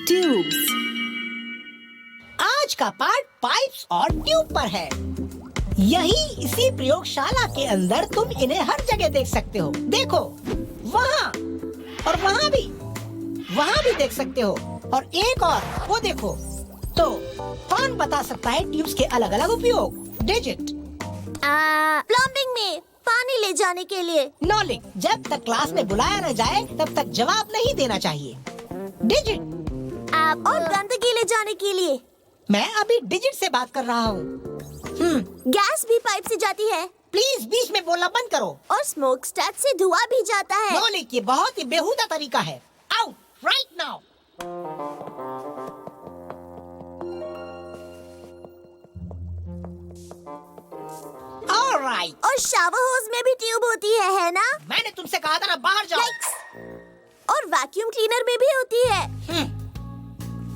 Tubes. आज का part pipes और ट्यूब पर है। यही इसी प्रयोगशाला के अंदर तुम इन्हें हर जगह देख सकते हो। देखो, वहाँ और वहाँ भी देख सकते हो, और एक और वो देखो। तो कौन बता सकता है ट्यूब्स के अलग अलग उपयोग? डिजिट। प्लम्बिंग में पानी ले जाने के लिए। नॉलिक, जब तक क्लास में बुलाया न जाए तब तक जवाब नहीं देना चाहिए। डिजिट। और गंदगी ले जाने के लिए। मैं अभी डिजिट से बात कर रहा हूँ। गैस भी पाइप से जाती है। प्लीज बीच में बोलना बंद करो। और स्मोक स्टैक से धुआं भी जाता है। नॉलिक, ये बहुत ही बेहुदा तरीका है। Out right now. ऑलराइट। और शावर होज में भी ट्यूब होती है ना? मैंने तुमसे कहा था ना, बाहर जाओ। और वैक्यूम क्लीनर में भी होती है।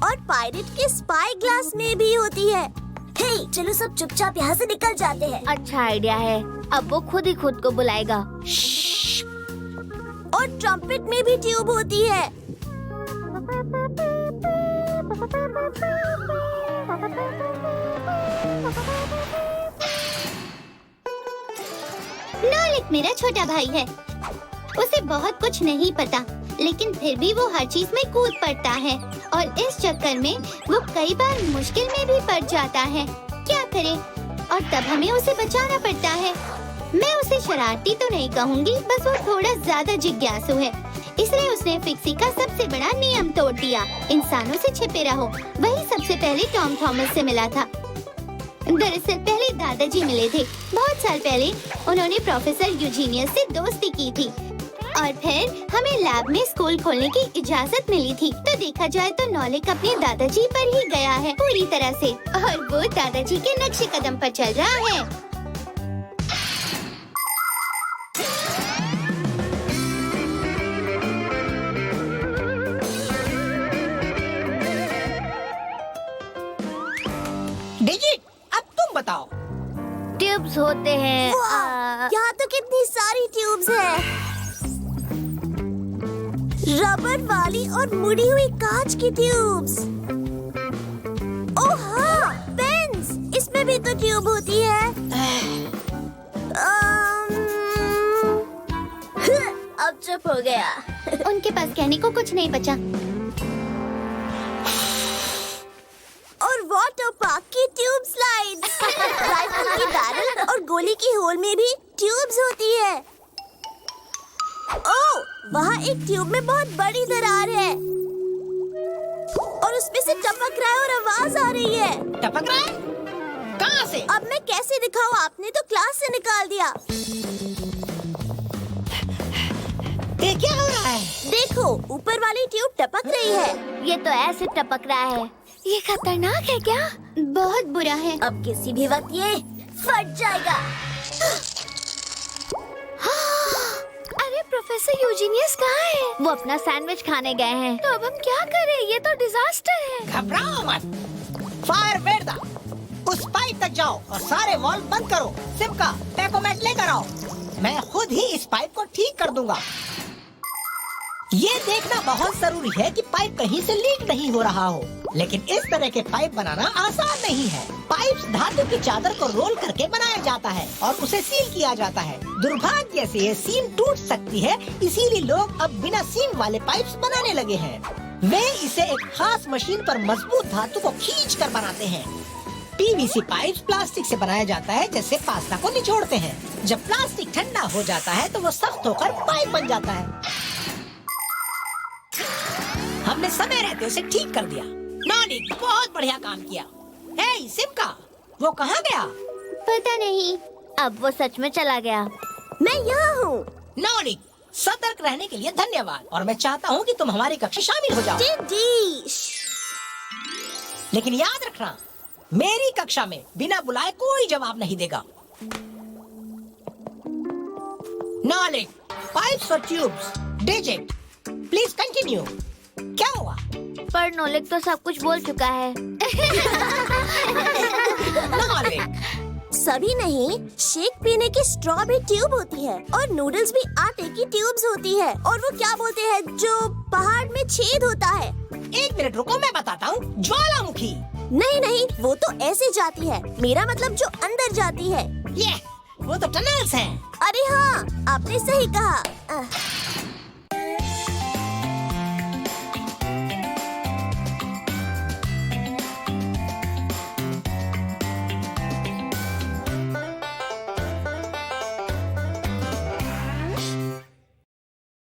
और पायरेट के स्पाई ग्लास में भी होती है। हे, चलो सब चुपचाप यहाँ से निकल जाते हैं। अच्छा आइडिया है। अब वो खुद ही खुद को बुलाएगा। और ट्रम्पेट में भी ट्यूब होती है। नॉलिक मेरा छोटा भाई है। उसे बहुत कुछ नहीं पता, लेकिन फिर भी वो हर चीज में कूद पड़ता है, और इस चक्कर में वो कई बार मुश्किल में भी पड़ जाता है। क्या करे? और तब हमें उसे बचाना पड़ता है। मैं उसे शरारती तो नहीं कहूँगी, बस वो थोड़ा ज्यादा जिज्ञासु है। इसलिए उसने फिक्सी का सबसे बड़ा नियम तोड़ दिया। इंसानों से छिपे रहो। वही सबसे पहले टॉम थॉमस से मिला था। दरअसल पहले दादाजी मिले थे। बहुत साल पहले उन्होंने प्रोफेसर यूजीनियस से दोस्ती की थी, और फिर हमें लैब में स्कूल खोलने की इजाजत मिली थी। तो देखा जाए तो नॉलिक अपने दादाजी पर ही गया है पूरी तरह से, और वो दादाजी के नक्शे कदम पर चल रहा है। डिजिट, अब तुम बताओ। ट्यूब्स होते हैं। यहाँ तो कितनी सारी ट्यूब्स हैं। रबर वाली और मुड़ी हुई कांच की ट्यूब्स। ओह हाँ, पेन्स। इसमें भी तो ट्यूब होती है। अब चुप हो गया। उनके पास कहने को कुछ नहीं बचा। और वाटर पार्क की ट्यूब स्लाइड्स। राइफल की बैरल और गोली की होल में भी ट्यूब्स होती है। ओह, वहाँ एक ट्यूब में बहुत बड़ी दरार है, और उसमें से टपक रहा है और आवाज आ रही है। टपक रहा है? कहाँ से? अब मैं कैसे दिखाऊं? आपने तो क्लास से निकाल दिया। ये क्या हो रहा है? देखो, ऊपर वाली ट्यूब टपक रही है। ये तो ऐसे टपक रहा है। ये खतरनाक है क्या? बहुत बुरा है। अब किसी भी वक्त ये फट जाएगा। अरे प्रोफेसर यूजीनियस कहाँ है? वो अपना सैंडविच खाने गए हैं। तो अब हम क्या करें? ये तो डिजास्टर है। घबराओ मत। फायर वेरदा, उस पाइप तक जाओ और सारे वॉल्व बंद करो। सिमका, टेकोमेट लेकर आओ। मैं खुद ही इस पाइप को ठीक कर दूंगा। ये देखना बहुत जरूरी है कि पाइप कहीं से लीक नहीं हो रहा हो, लेकिन इस तरह के पाइप बनाना आसान नहीं है। पाइप्स धातु की चादर को रोल करके बनाया जाता है और उसे सील किया जाता है। दुर्भाग्य से ये सीम टूट सकती है, इसीलिए लोग अब बिना सीम वाले पाइप्स बनाने लगे हैं। वे इसे एक खास मशीन पर मजबूत धातु को खींच कर बनाते हैं। पीवीसी पाइप्स प्लास्टिक से बनाया जाता है, जैसे पास्ता को निचोड़ते हैं। जब प्लास्टिक ठंडा हो जाता है तो वो सख्त होकर पाइप बन जाता है। हमने समय रहते उसे ठीक कर दिया। नॉनी, बहुत बढ़िया काम किया। हे सिमका, वो कहाँ गया? पता नहीं, अब वो सच में चला गया। मैं यहाँ हूँ। नॉनी, सतर्क रहने के लिए धन्यवाद और मैं चाहता हूँ कि तुम हमारी कक्षा शामिल हो जाओ। टेडी, लेकिन याद रखना, मेरी कक्षा में बिना बुलाए कोई जवाब नहीं देगा। नॉलेज, पाइप्स और ट्यूब्स, डिजिट, प्लीज कंटिन्यू। क्या हुआ? पर नॉलेज तो सब कुछ बोल चुका है। नॉलेज, सभी नहीं, शेक पीने की स्ट्रॉ भी ट्यूब होती है और नूडल्स भी आटे की ट्यूब्स होती है। और वो क्या बोलते हैं जो पहाड़ में छेद होता है? एक मिनट रुको, मैं बताता हूँ। ज्वालामुखी। नहीं नहीं, वो तो ऐसे जाती है। मेरा मतलब जो अंदर जाती है। ये वो तो टनल्स हैं। अरे हाँ, आपने सही कहा।